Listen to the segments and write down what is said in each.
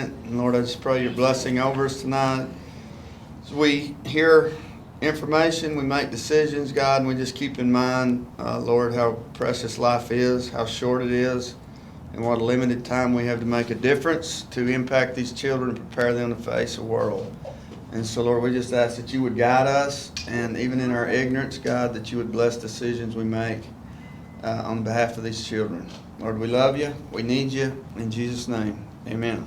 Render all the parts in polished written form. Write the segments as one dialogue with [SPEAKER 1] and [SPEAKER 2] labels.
[SPEAKER 1] And Lord, I just pray your blessing over us tonight. As we hear information, we make decisions, God, and we just keep in mind, Lord, how precious life is, how short it is, and what a limited time we have to make a difference to impact these children and prepare them to face the world. And so, Lord, we just ask that you would guide us, and even in our ignorance, God, that you would bless decisions we make on behalf of these children. Lord, we love you. We need you. In Jesus' name, amen.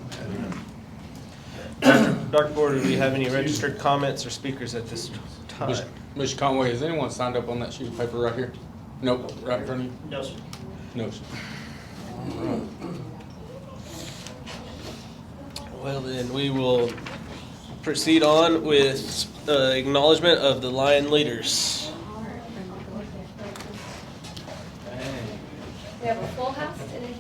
[SPEAKER 2] Dr. Board, do we have any registered comments or speakers at this time?
[SPEAKER 3] Mr. Conway, has anyone signed up on that sheet of paper right here? Nope, right in front of you?
[SPEAKER 2] No, sir.
[SPEAKER 3] No, sir. All right.
[SPEAKER 2] Well, then we will proceed on with acknowledgement of the Lion leaders.
[SPEAKER 4] We have a full house today.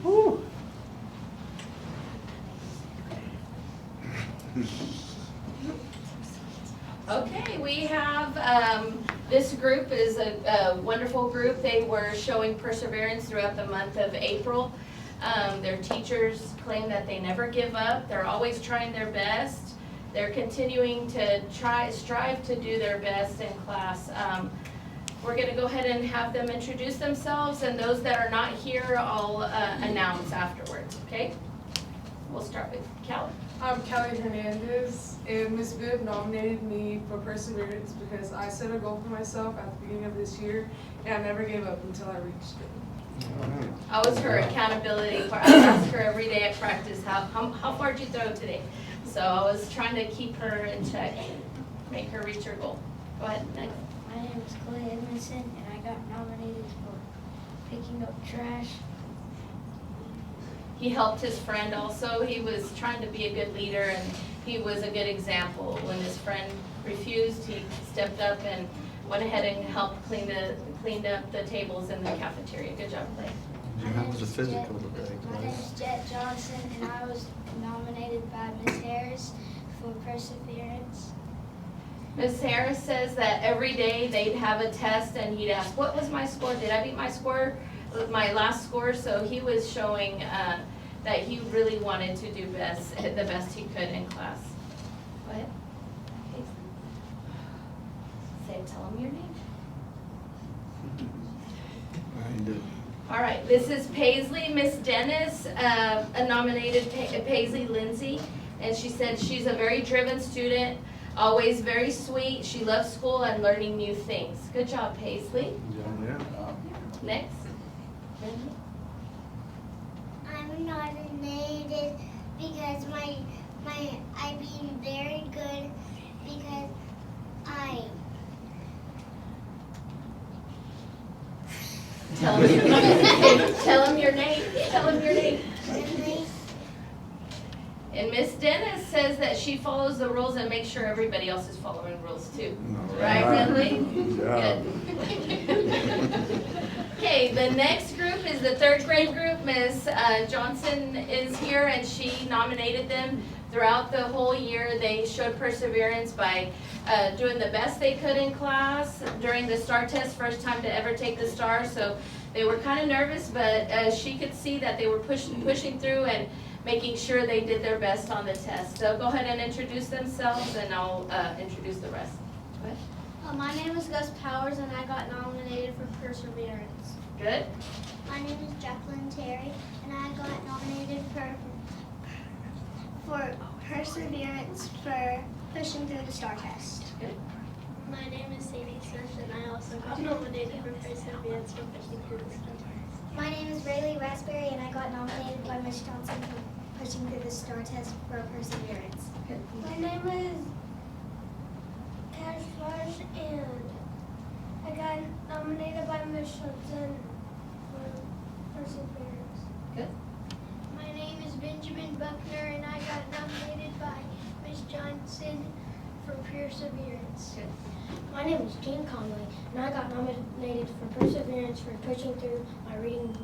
[SPEAKER 2] Woo.
[SPEAKER 4] Okay, we have, this group is a wonderful group. They were showing perseverance throughout the month of April. Their teachers claim that they never give up. They're always trying their best. They're continuing to strive to do their best in class. We're gonna go ahead and have them introduce themselves, and those that are not here, I'll announce afterwards, okay? We'll start with Callie.
[SPEAKER 5] I'm Kelly Hernandez, and Ms. Bibb nominated me for perseverance because I set a goal for myself at the beginning of this year, and I never gave up until I reached it.
[SPEAKER 4] I was her accountability partner. I asked her every day at practice, how far did you throw today? So I was trying to keep her in check, make her reach her goal. Go ahead, next.
[SPEAKER 6] My name is Clay Edmondson, and I got nominated for picking up trash.
[SPEAKER 4] He helped his friend also. He was trying to be a good leader, and he was a good example. When his friend refused, he stepped up and went ahead and helped cleaned up the tables in the cafeteria. Good job, Clay.
[SPEAKER 1] How was the physical today?
[SPEAKER 6] My name is Jet Johnson, and I was nominated by Ms. Harris for perseverance.
[SPEAKER 4] Ms. Harris says that every day they'd have a test, and he'd ask, what was my score? Did I beat my score? My last score? So he was showing that he really wanted to do the best he could in class. Go ahead. Tell him your name. All right, this is Paisley. Miss Dennis nominated Paisley Lindsay, and she said she's a very driven student, always very sweet. She loves school and learning new things. Good job, Paisley.
[SPEAKER 1] Yeah.
[SPEAKER 4] Next.
[SPEAKER 6] I'm nominated because I'm being very good because
[SPEAKER 4] Tell him your name. Tell him your name. Tell him your name. And Miss Dennis says that she follows the rules and makes sure everybody else is following rules too. Right, Lindley? Good. Okay, the next group is the third grade group. Miss Johnson is here, and she nominated them throughout the whole year. They showed perseverance by doing the best they could in class during the STAR test, first time to ever take the STAR. So they were kind of nervous, but she could see that they were pushing through and making sure they did their best on the test. So go ahead and introduce themselves, and I'll introduce the rest. Go ahead.
[SPEAKER 6] My name is Gus Powers, and I got nominated for perseverance.
[SPEAKER 4] Good.
[SPEAKER 6] My name is Jacqueline Terry, and I got nominated for perseverance for pushing through the STAR test.
[SPEAKER 4] Good.
[SPEAKER 6] My name is Sadie Smith, and I also got nominated for perseverance for pushing through the STAR test. My name is Rayleigh Raspberry, and I got nominated by Ms. Johnson for pushing through the STAR test for perseverance.
[SPEAKER 4] Good.
[SPEAKER 6] My name is Cash Marsh, and I got nominated by Ms. Johnson for perseverance.
[SPEAKER 4] Good.
[SPEAKER 6] My name is Benjamin Buckner, and I got nominated by Ms. Johnson for perseverance.
[SPEAKER 4] Good.
[SPEAKER 6] My name is Gene Conway, and I got nominated for perseverance for pushing through my reading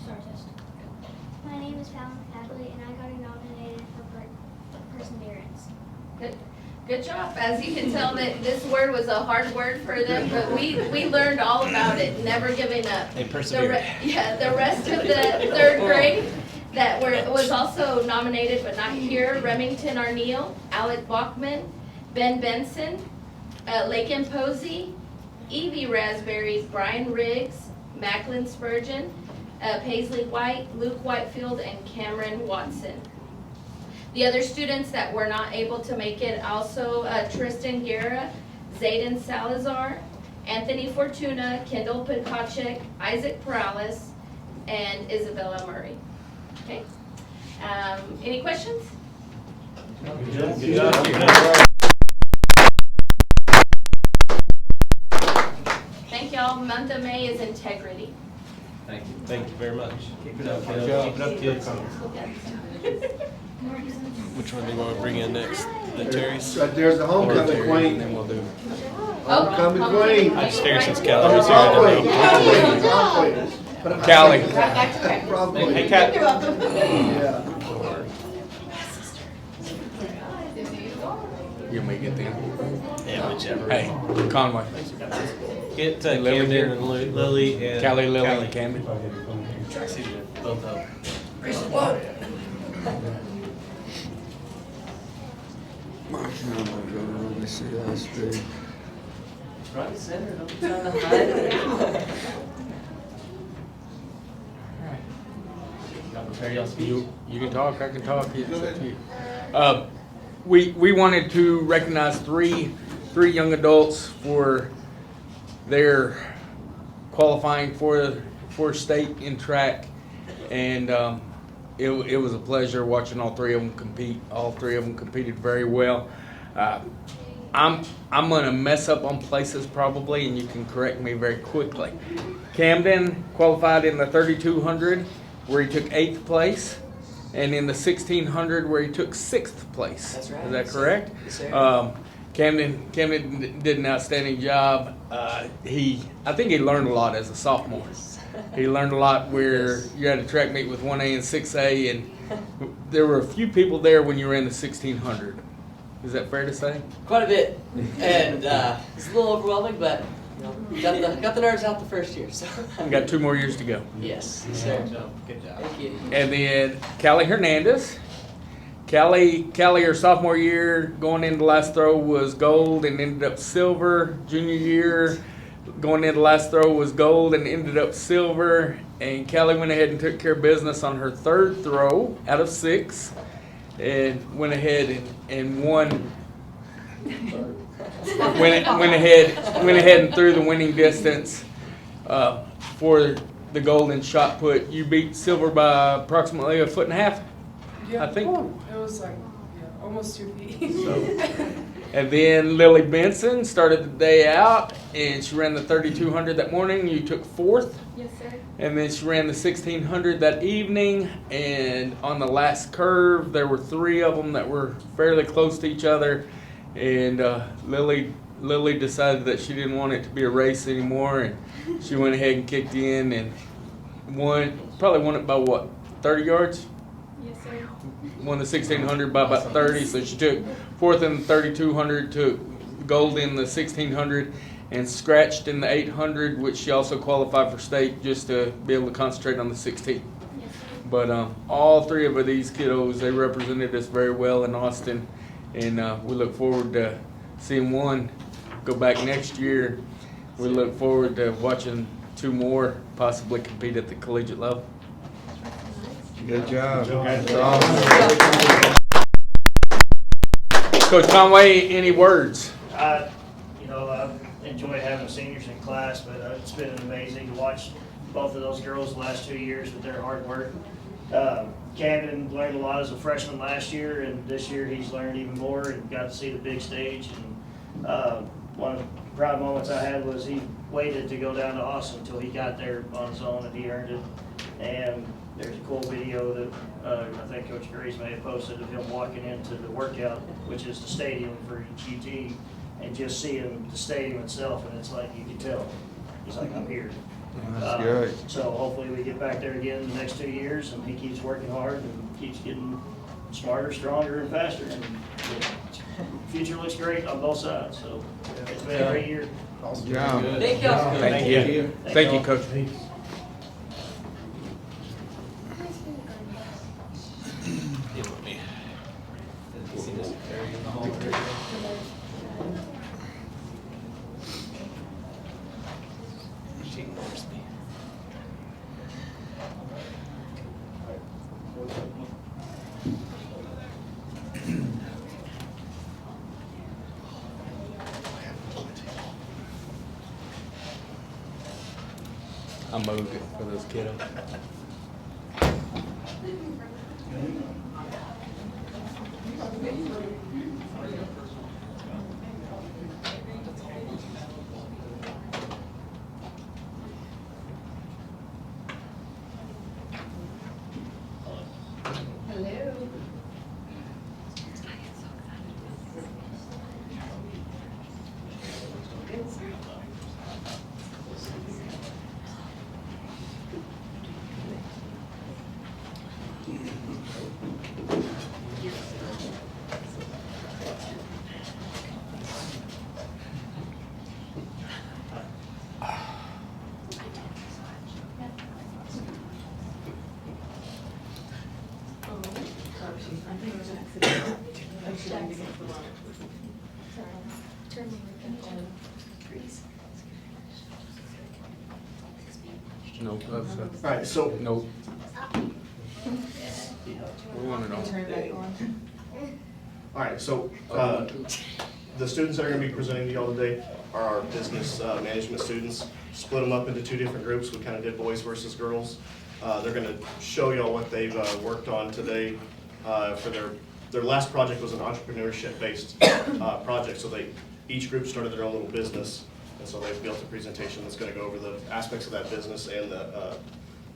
[SPEAKER 6] STAR test. My name is Fallon Hadley, and I got nominated for perseverance.
[SPEAKER 4] Good. Good job. As you can tell, that this word was a hard word for them, but we learned all about it, never giving up.
[SPEAKER 2] They persevered.
[SPEAKER 4] The rest of the third grade that was also nominated but not here: Remington Arneal, Alec Bachman, Ben Benson, Lakin Posey, Evie Raspberry, Brian Riggs, Macklin Spurgeon, Paisley White, Luke Whitefield, and Cameron Watson. The other students that were not able to make it also Tristan Guerra, Zayden Salazar, Anthony Fortuna, Kendall Pikacek, Isaac Perales, and Isabella Murray. Okay. Any questions?
[SPEAKER 7] Good job.
[SPEAKER 4] Thank y'all. Month of May is integrity.
[SPEAKER 2] Thank you. Thank you very much.
[SPEAKER 7] Keep it up,
[SPEAKER 3] Good job.
[SPEAKER 7] Keep it up, kids.
[SPEAKER 2] Which one do you want to bring in next? The Terry's?
[SPEAKER 8] Right there's the homecoming
[SPEAKER 3] And
[SPEAKER 8] queen.
[SPEAKER 3] then we'll do.
[SPEAKER 8] Homecoming queen.
[SPEAKER 2] I just figured since Callie was here, I didn't know.
[SPEAKER 3] Callie.
[SPEAKER 8] Probably.
[SPEAKER 2] Hey, Kat.
[SPEAKER 8] Yeah.
[SPEAKER 3] You may get them.
[SPEAKER 2] Yeah, whichever.
[SPEAKER 3] Hey, Conway.
[SPEAKER 2] Get
[SPEAKER 3] Lily
[SPEAKER 2] Camden
[SPEAKER 3] here.
[SPEAKER 2] and Lily and
[SPEAKER 3] Callie, Lily, and Camden.
[SPEAKER 2] See both of them.
[SPEAKER 1] Roby CISD.
[SPEAKER 7] Front and center, don't try to hide it. Y'all prepare y'all speech.
[SPEAKER 3] You can talk, I can talk. It's up to you. We wanted to recognize three young adults for their qualifying for state in track, and it was a pleasure watching all three of them compete. All three of them competed very well. I'm gonna mess up on places probably, and you can correct me very quickly. Camden qualified in the 3200, where he took 8th place, and in the 1600, where he took 6th place.
[SPEAKER 7] That's right.
[SPEAKER 3] Is that correct?
[SPEAKER 7] Yes, sir.
[SPEAKER 3] Camden did an outstanding job. I think he learned a lot as a sophomore. He learned a lot where
[SPEAKER 7] Yes.
[SPEAKER 3] you had a track meet with 1A and 6A, and there were a few people there when you ran the 1600. Is that fair to say?
[SPEAKER 7] Quite a bit, and it's a little overwhelming, but you know, got the nerves out the first year. So
[SPEAKER 3] We got 2 more years to go.
[SPEAKER 7] yes, sir.
[SPEAKER 2] Good job.
[SPEAKER 7] Thank you.
[SPEAKER 3] And then Callie Hernandez. Callie, her sophomore year, going into last throw was gold and ended up silver. Junior year, going into last throw was gold and ended up silver. And Callie went ahead and took care of business on her 3rd throw out of 6, and went ahead and won. went ahead and threw the winning distance for the golden shot put. You beat silver by approximately 1.5 feet.
[SPEAKER 5] Yeah.
[SPEAKER 3] I think.
[SPEAKER 5] It was like, yeah, almost 2 feet.
[SPEAKER 3] And then Lily Benson started the day out, and she ran the 3200 that morning. You took 4th.
[SPEAKER 4] Yes, sir.
[SPEAKER 3] And then she ran the 1600 that evening. And on the last curve, there were 3 of them that were fairly close to each other. And Lily decided that she didn't want it to be a race anymore, and she went ahead and kicked in and probably won it by what, 30 yards?
[SPEAKER 4] Yes, sir.
[SPEAKER 3] Won the 1600 by about 30, so she took 4th in the 3200, took gold in the 1600, and scratched in the 800, which she also qualified for state just to be able to concentrate on the 16.
[SPEAKER 4] Yes, sir.
[SPEAKER 3] But all 3 of these kiddos, they represented us very well in Austin, and we look forward to seeing one go back next year. We look forward to watching 2 more possibly compete at the collegiate level.
[SPEAKER 1] Good job.
[SPEAKER 8] That's
[SPEAKER 1] awesome.
[SPEAKER 3] Coach Conway, any words?
[SPEAKER 9] I enjoy having seniors in class, but it's been amazing to watch both of those girls the last 2 years with their hard work. Camden learned a lot as a freshman last year, and this year he's learned even more and got to see the big stage. And one of the proud moments I had was he waited to go down to Austin until he got there on his own, and he earned it. And there's a cool video that I think Coach Grace may have posted of him walking into the workout, which is the stadium for UT, and just seeing the stadium itself, and it's like you can tell. He's like, I'm here.
[SPEAKER 1] That's great.
[SPEAKER 9] So hopefully we get back there again in the next 2 years, and he keeps working hard and keeps getting smarter, stronger, and faster. And future looks great on both sides, so it's been a great year.
[SPEAKER 1] Yeah.
[SPEAKER 7] Thank y'all.
[SPEAKER 3] Thank you. Thank you, Coach.
[SPEAKER 2] Give it me. She ignores me.
[SPEAKER 3] I moved it for those kiddos. Nope, that's,
[SPEAKER 10] All right, so
[SPEAKER 3] nope. We want it on.
[SPEAKER 10] All right, so the students that are going to be presenting to y'all today are our business management students. Split them up into two different groups. We kind of did boys versus girls. They're going to show y'all what they've worked on today for their last project was an entrepreneurship-based project. So each group started their own little business, and so they've built a presentation that's going to go over the aspects of that business and the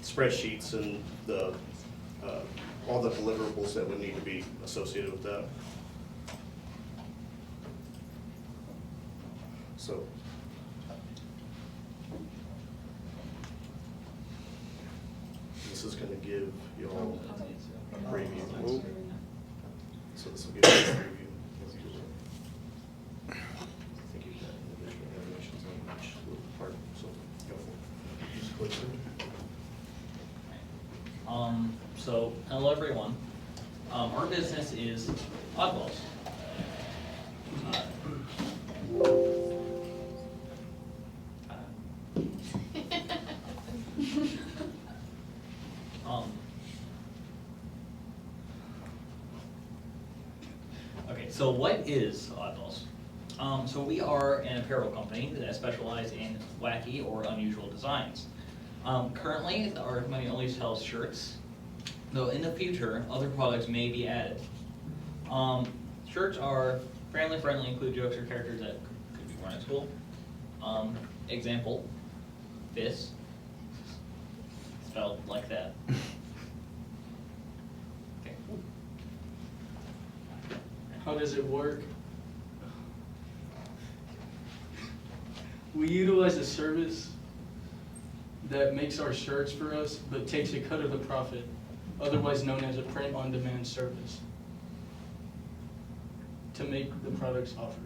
[SPEAKER 10] spreadsheets and the all the deliverables that would need to be associated with that. So. This is gonna give y'all a preview. So this will give you a preview. I think you've got individual animations on each little part, so go for it. Just click through.
[SPEAKER 11] So, hello everyone. Our business is Oddballs. Okay, so what is Oddballs? So we are an apparel company that specializes in wacky or unusual designs. Currently, our company only sells shirts, though in the future, other products may be added. Shirts are family friendly, include jokes or characters that could be worn at school. Example, this, spelled like that. Okay.
[SPEAKER 12] How does it work? We utilize a service that makes our shirts for us, but takes a cut of the profit, otherwise known as a print-on-demand service, to make the products offered.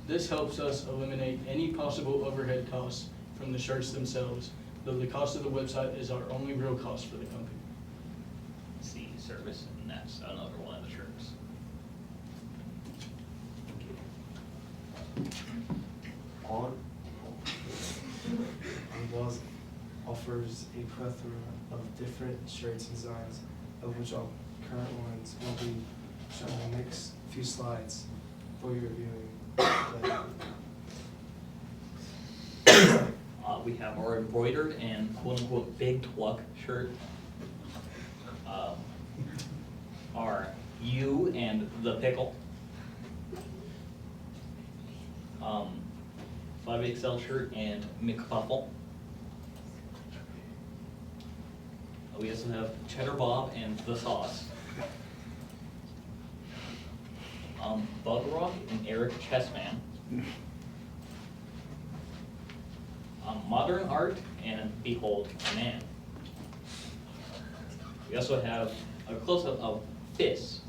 [SPEAKER 12] This helps us eliminate any possible overhead costs from the shirts themselves, though the cost of the website is our only real cost for the company.
[SPEAKER 11] See service, and that's another one of the shirts.
[SPEAKER 13] Oddballs offers a plethora of different shirts and designs, of which our current ones will be shown in the next few slides for your viewing.
[SPEAKER 11] We have our embroidered and quote-unquote big twuck shirt. Our You and the Pickle. 5XL shirt and McPuffle. We also have Cheddar Bob and the Sauce. Bug Rock and Eric Chessman. Modern Art and Behold a Man. We also have a close-up of Fizz.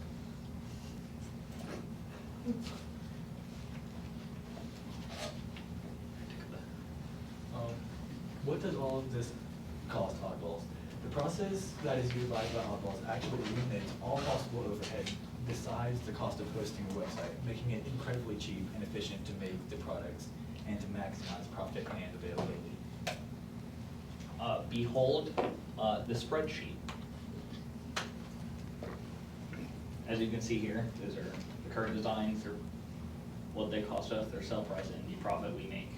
[SPEAKER 14] what does all of this cost oddballs? The process that is utilized by oddballs actually eliminates all possible overhead besides the cost of hosting a website, making it incredibly cheap and efficient to make the products and to maximize profit and availability.
[SPEAKER 11] Behold the spreadsheet. As you can see here, those are the current designs, or what they cost us, their sell price, and the profit we make.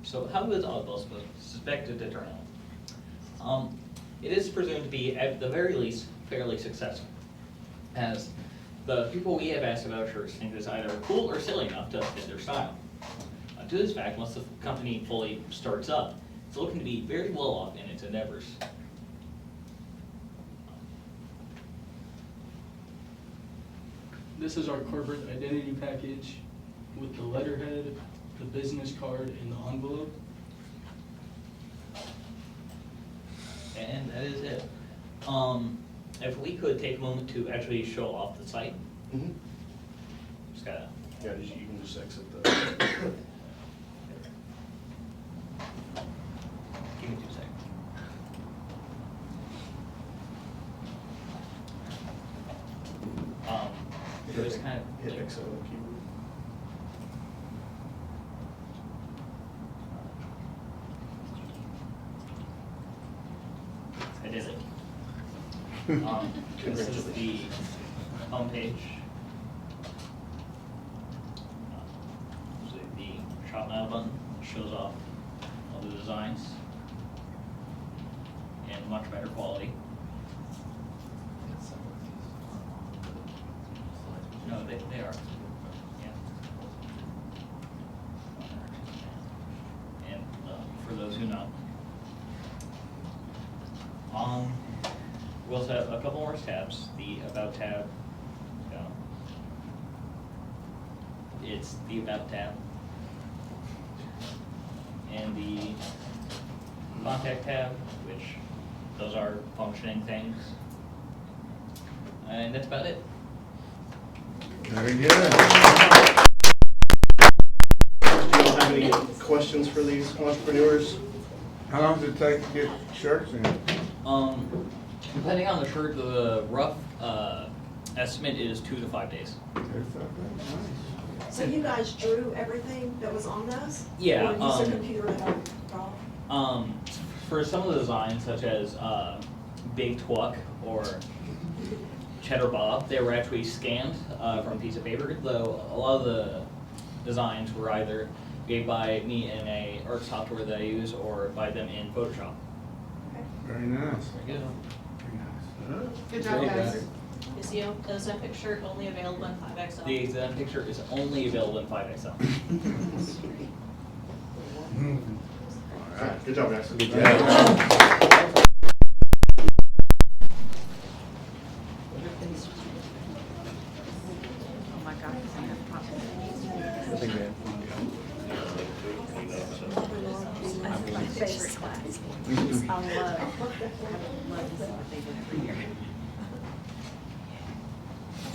[SPEAKER 11] So how is Oddball suspected to turn out? It is presumed to be, at the very least, fairly successful, as the people we have asked about shirts think it's either cool or silly enough to fit their style. To this fact, once the company fully starts up, it's looking to be very well off in its endeavors.
[SPEAKER 12] This is our corporate identity package with the letterhead, the business card, and the envelope.
[SPEAKER 11] And that is it. If we could take a moment to actually show off the site.
[SPEAKER 10] Mm-hmm.
[SPEAKER 11] Just gotta.
[SPEAKER 10] Yeah, you can just exit the.
[SPEAKER 11] Give me 2 seconds. So it's kind of
[SPEAKER 10] hit exit on the keyboard.
[SPEAKER 11] I did it. This is the homepage. So the Shop Now button shows off all the designs in much better quality. No, they are. Yeah. And for those who know. We also have a couple more tabs. The About tab. It's the About tab. And the Contact tab, which those are functioning things. And that's about it.
[SPEAKER 1] Very good.
[SPEAKER 10] Do you have any questions for these entrepreneurs?
[SPEAKER 1] How long does it take to get shirts in?
[SPEAKER 11] Depending on the shirt, the rough estimate is 2 to 5 days.
[SPEAKER 15] So you guys drew everything that was on those?
[SPEAKER 11] Yeah.
[SPEAKER 15] Or used a computer at all?
[SPEAKER 11] For some of the designs, such as Big Twuck or Cheddar Bob, they were actually scanned from a piece of paper, though a lot of the designs were either made by me in a art software that I use or by them in Photoshop.
[SPEAKER 1] Very nice.
[SPEAKER 11] Very good.
[SPEAKER 5] Good job, guys.
[SPEAKER 16] Is the Ozempic shirt only available in 5XL?
[SPEAKER 11] The Ozempic shirt is only available in 5XL.
[SPEAKER 10] All right, good job, guys.
[SPEAKER 1] Good job.
[SPEAKER 16] Oh my God, I have popped.
[SPEAKER 1] I think that.
[SPEAKER 16] That's my favorite class. I love to see what they do every year.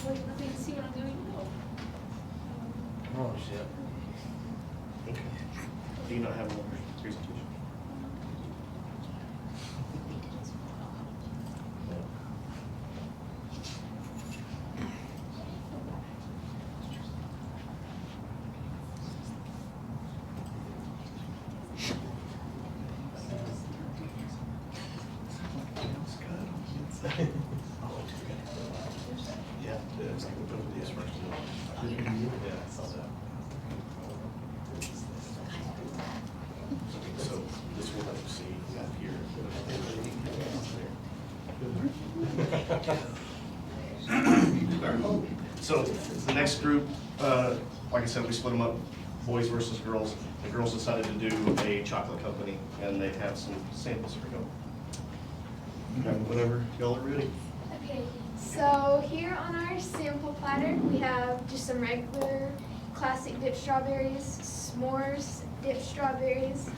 [SPEAKER 4] Let me see what I'm doing.
[SPEAKER 10] Oh, shit. Okay. Do you not have another presentation? Yeah, it's like we'll put these first. Yeah, I saw that. So this one that you see up here. So the next group, like I said, we split them up, boys versus girls. The girls decided to do a chocolate company, and they have some samples for you. Whenever y'all are ready.
[SPEAKER 6] Okay, so here on our sample platter, we have just some regular classic dipped strawberries, s'mores dipped strawberries.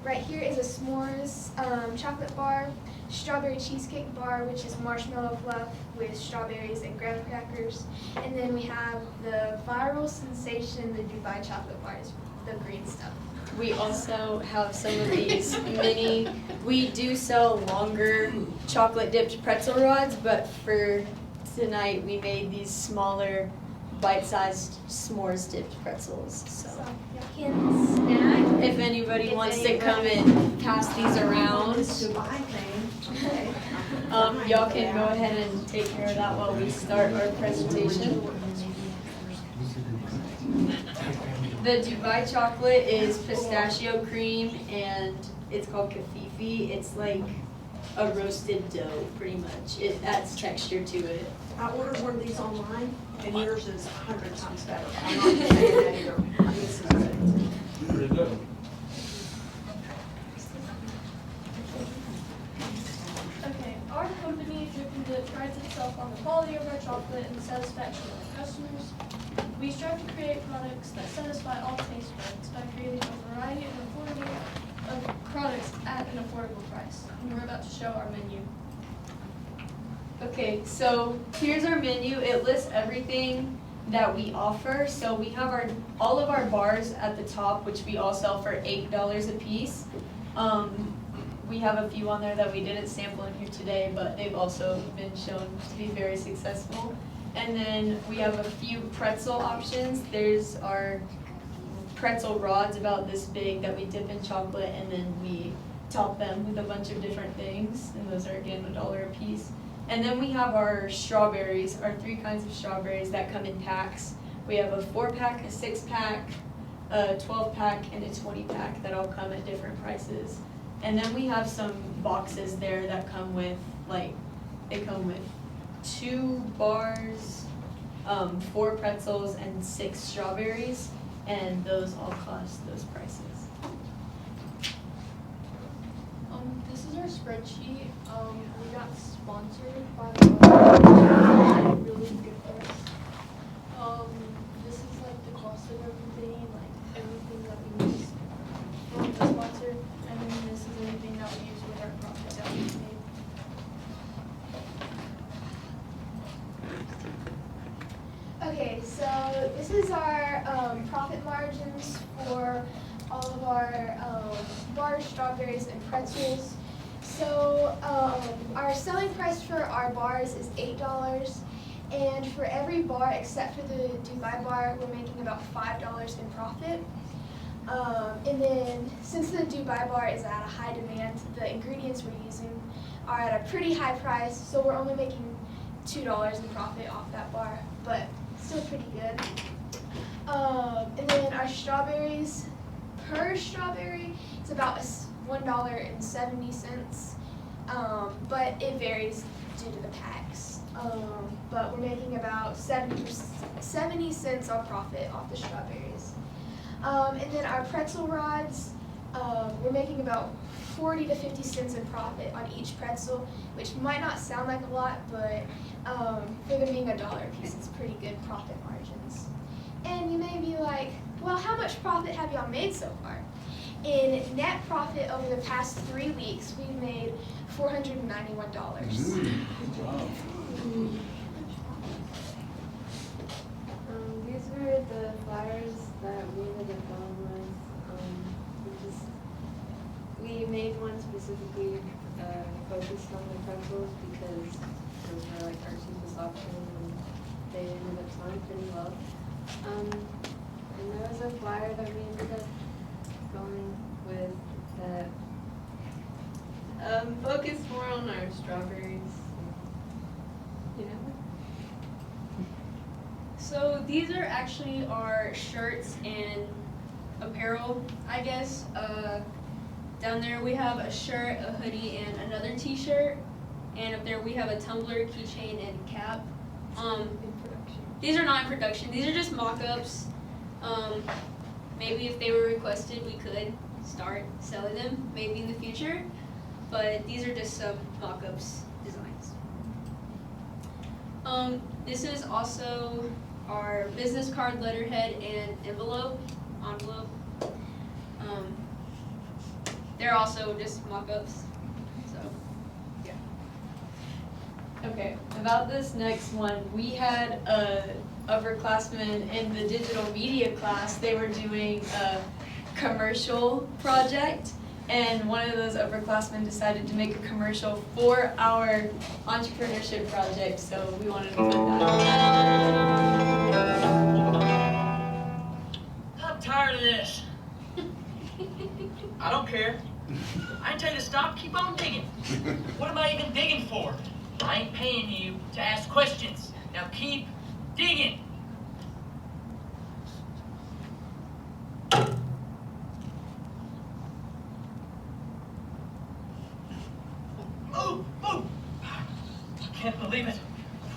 [SPEAKER 6] Right here is a s'mores chocolate bar, strawberry cheesecake bar, which is marshmallow fluff with strawberries and graham crackers. And then we have the viral sensation, the Dubai chocolate bars, the green stuff.
[SPEAKER 17] We also have some of these mini, we do sell longer chocolate dipped pretzel rods, but for tonight we made these smaller bite-sized s'mores dipped pretzels. So
[SPEAKER 6] You can snack.
[SPEAKER 17] if anybody wants to come and pass these around,
[SPEAKER 15] Dubai thing.
[SPEAKER 17] y'all can go ahead and take care of that while we start our presentation. The Dubai chocolate is pistachio cream and it's called kafifi. It's like a roasted dough, pretty much. It adds texture to it.
[SPEAKER 15] I ordered one of these online, and yours is 100 times better. I'm not saying that either. This is good.
[SPEAKER 3] Pretty good.
[SPEAKER 18] Okay, our company, Drippin' Dip, prides itself on the quality of our chocolate and the satisfaction of our customers. We strive to create products that satisfy all taste buds by creating a variety of products at an affordable price. And we're about to show our menu.
[SPEAKER 17] Okay, so here's our menu. It lists everything that we offer. So we have all of our bars at the top, which we all sell for $8 a piece. We have a few on there that we didn't sample in here today, but they've also been shown to be very successful. And then we have a few pretzel options. There's our pretzel rods about this big that we dip in chocolate, and then we top them with a bunch of different things, and those are again $1 a piece. And then we have our strawberries, our 3 kinds of strawberries that come in packs. We have a 4-pack, a 6-pack, a 12-pack, and a 20-pack that all come at different prices. And then we have some boxes there that come with, they come with 2 bars, 4 pretzels, and 6 strawberries, and those all cost those prices.
[SPEAKER 18] This is our spreadsheet. We got sponsored by the really good for us. This is like the cost of everything, like everything that we use from the sponsor, and then this is everything that we use with our profit that we made.
[SPEAKER 6] Okay, so this is our profit margins for all of our bars, strawberries, and pretzels. So our selling price for our bars is $8, and for every bar except for the Dubai bar, we're making about $5 in profit. And then since the Dubai bar is at a high demand, the ingredients we're using are at a pretty high price, so we're only making $2 in profit off that bar, but still pretty good. And then our strawberries, per strawberry, it's about $1.70, but it varies due to the packs. But we're making about 70 cents on profit off the strawberries. And then our pretzel rods, we're making about 40 to 50 cents in profit on each pretzel, which might not sound like a lot, but for them being $1 a piece, it's pretty good profit margins. And you may be like, well, how much profit have y'all made so far? In net profit over the past 3 weeks, we've made $491.
[SPEAKER 19] These were the flyers that we ended up going with. We made one specifically focused on the pretzels because those were like our cheapest option and they ended up selling pretty well. And there was a flyer that we ended up going with that focused more on our strawberries. You know?
[SPEAKER 18] So these are actually our shirts and apparel, I guess. Down there we have a shirt, a hoodie, and another t-shirt. And up there we have a tumbler, keychain, and cap. These are not in production. These are just mock-ups. Maybe if they were requested, we could start selling them, maybe in the future. But these are just some mock-ups designs. This is also our business card, letterhead, and envelope. They're also just mock-ups. So, yeah.
[SPEAKER 17] Okay, about this next one, we had a upperclassman in the digital media class. They were doing a commercial project, and one of those upperclassmen decided to make a commercial for our entrepreneurship project, so we wanted to put that.
[SPEAKER 20] I'm tired of this. I don't care. I tell you to stop, keep on digging. What am I even digging for? I ain't paying you to ask questions. Now keep digging. Move, move. I can't believe it.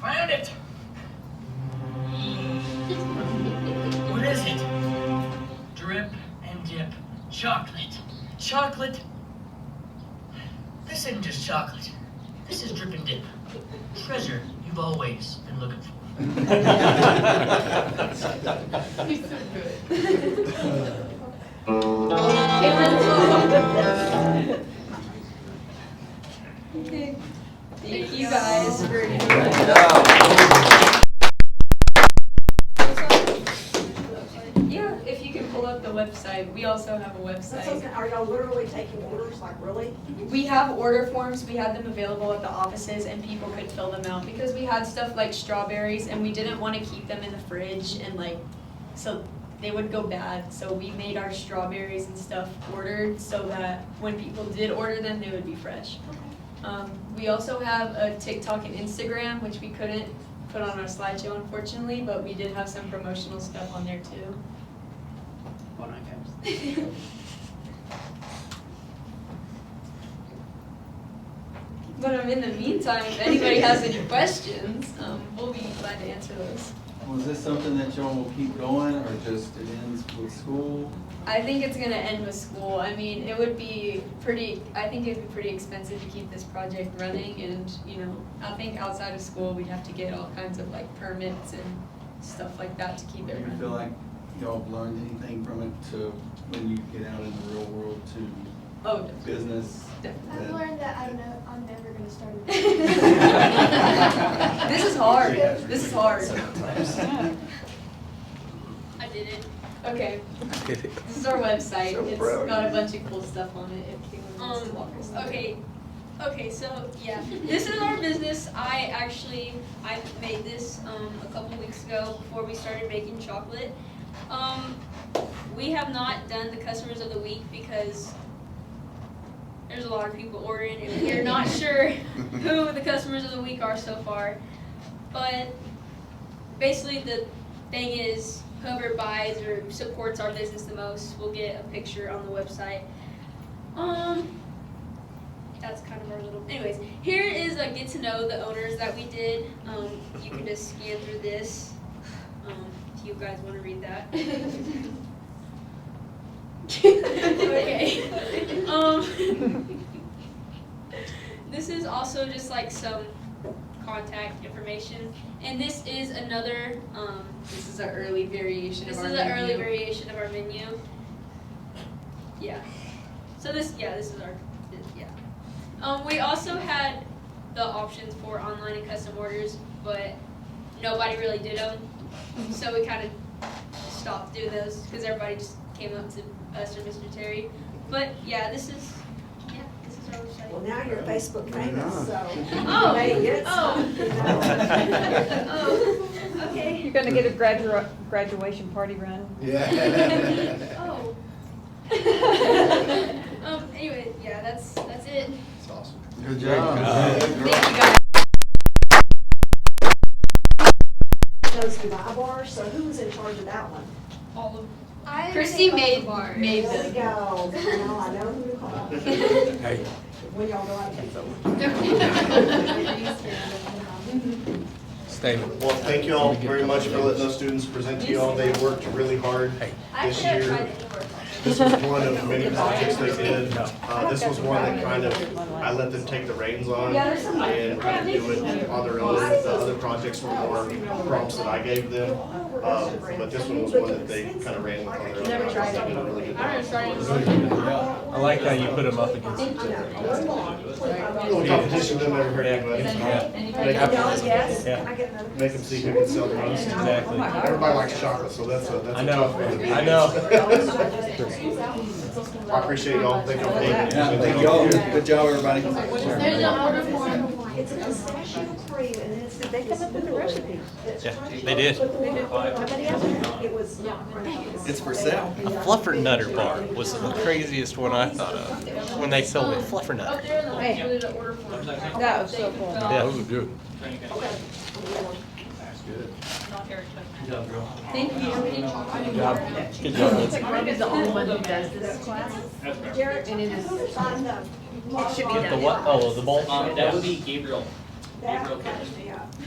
[SPEAKER 20] I found it. What is it? Drip and dip. Chocolate. Chocolate. This isn't just chocolate. This is drip and dip. Treasure you've always been looking for.
[SPEAKER 17] He's so good. Okay. Thank you guys for Yeah, if you can pull up the website. We also have a website.
[SPEAKER 15] Are y'all literally taking orders, like really?
[SPEAKER 17] We have order forms. We had them available at the offices and people could fill them out because we had stuff like strawberries and we didn't want to keep them in the fridge and so they would go bad. So we made our strawberries and stuff ordered so that when people did order them, they would be fresh. We also have a TikTok and Instagram, which we couldn't put on our slideshow unfortunately, but we did have some promotional stuff on there too. Hold on, guys. But in the meantime, if anybody has any questions, we'll be glad to answer those.
[SPEAKER 21] Was this something that y'all will keep going, or just it ends with school?
[SPEAKER 17] I think it's gonna end with school. I mean, it would be I think it'd be pretty expensive to keep this project running, and I think outside of school we'd have to get all kinds of permits and stuff like that to keep it running.
[SPEAKER 21] Do you feel like y'all have learned anything from it to when you get out in the real world to business?
[SPEAKER 6] I've learned that I'm never going to start a
[SPEAKER 17] This is hard. This is hard.
[SPEAKER 18] I did it.
[SPEAKER 17] Okay. This is our website. It's got a bunch of cool stuff on it. If Caitlin wants to walk us through it.
[SPEAKER 18] Okay, so yeah, this is our business. I made this a couple weeks ago before we started making chocolate. We have not done the customers of the week because there's a lot of people ordering and we're not sure who the customers of the week are so far. But basically the thing is, whoever buys or supports our business the most will get a picture on the website. That's kind of our little, anyways, here is a get to know the owners that we did. You can just scan through this. Do you guys want to read that? Okay. This is also just some contact information, and this is another.
[SPEAKER 17] This is an early variation of our menu.
[SPEAKER 18] This is an early variation of our menu. Yeah. So this is our. Yeah. We also had the options for online and custom orders, but nobody really did them, so we kind of stopped doing those because everybody just came up to us or Mr. Terry. But yeah, this is our website.
[SPEAKER 15] Well, now you're Facebook famous, so.
[SPEAKER 18] Oh.
[SPEAKER 15] Maybe it's
[SPEAKER 18] Oh. Okay.
[SPEAKER 16] You're gonna get a graduation party run.
[SPEAKER 8] Yeah.
[SPEAKER 18] Oh. Anyway, yeah, that's it.
[SPEAKER 8] That's awesome.
[SPEAKER 1] Good job.
[SPEAKER 17] Thank you guys.
[SPEAKER 15] Those Dubai bars, so who's in charge of that one?
[SPEAKER 18] All of.
[SPEAKER 17] Chrissy made
[SPEAKER 15] There
[SPEAKER 17] them.
[SPEAKER 15] we go. Now I know who to call.
[SPEAKER 3] Hey.
[SPEAKER 15] When y'all go out and take them.
[SPEAKER 3] Statement.
[SPEAKER 10] Well, thank you all very much for letting those students present to you all. They worked really hard this year. This was one of many projects they did. This was one that I let them take the reins on and kind of do it on their own. The other projects were more prompts that I gave them. But this one was one that they kind of ran with on their own.
[SPEAKER 15] Never tried it.
[SPEAKER 10] They did a really good job.
[SPEAKER 2] I like how you put them up against each other.
[SPEAKER 10] A little competition doesn't ever hurt anybody.
[SPEAKER 15] Yes,
[SPEAKER 2] Yeah.
[SPEAKER 15] I get another.
[SPEAKER 10] Make them see who can sell the most.
[SPEAKER 2] Exactly.
[SPEAKER 10] Everybody likes chocolate, so that's a
[SPEAKER 2] I know.
[SPEAKER 10] tough one to beat.
[SPEAKER 2] I know.
[SPEAKER 10] I appreciate y'all. Thank y'all for being here.
[SPEAKER 21] Yeah, thank y'all. Good job, everybody.
[SPEAKER 4] There's an order form.
[SPEAKER 15] It's a pistachio cream and then it's.
[SPEAKER 16] They come up with the recipe.
[SPEAKER 2] Yeah, they did.
[SPEAKER 15] It was.
[SPEAKER 21] It's for sale.
[SPEAKER 2] A Fluffernutter bar was the craziest one I thought of when they sold it. Fluffernutter.
[SPEAKER 16] That was so cool.
[SPEAKER 2] Yeah.
[SPEAKER 3] Those are good.
[SPEAKER 17] Thank you.
[SPEAKER 2] Good job. Good job, Lindsay.
[SPEAKER 16] Roby's the only one who does this class. And it is, it should be
[SPEAKER 2] Get the
[SPEAKER 16] done.
[SPEAKER 2] what? Oh, the bolt.
[SPEAKER 11] That would be Gabriel.
[SPEAKER 15] That
[SPEAKER 11] Gabriel
[SPEAKER 15] catches
[SPEAKER 11] Kennedy.
[SPEAKER 15] me up. I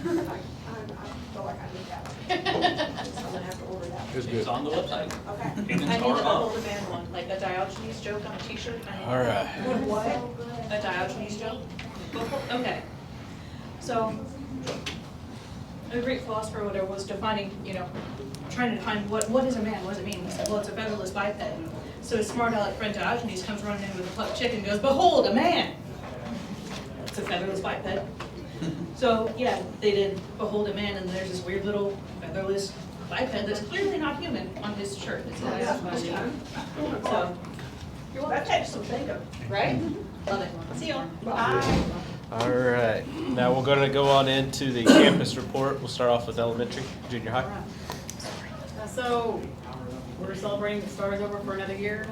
[SPEAKER 15] feel like I need that. So I'm gonna have to order that.
[SPEAKER 3] It's
[SPEAKER 11] It's
[SPEAKER 3] good.
[SPEAKER 11] on the website.
[SPEAKER 15] Okay.
[SPEAKER 16] I need the hold man one, like a Diogenes joke on a t-shirt.
[SPEAKER 2] All right.
[SPEAKER 15] What?
[SPEAKER 16] A Diogenes joke. Okay. So, a Greek philosopher or whatever was defining, trying to define what is a man, what does it mean? He said, well, it's a featherless biped. So his smart aleck friend Diogenes comes running in with a plucked chicken and goes, behold, a man! It's a featherless biped. So, yeah, they did behold a man, and there's this weird little featherless biped that's clearly not human on his shirt. It's so,
[SPEAKER 15] That takes some thinking.
[SPEAKER 16] right? Love it. See y'all.
[SPEAKER 15] Bye.
[SPEAKER 2] All right. Now we're going to go on into the campus report. We'll start off with elementary, junior high.
[SPEAKER 9] So, we're celebrating the stars over for another year.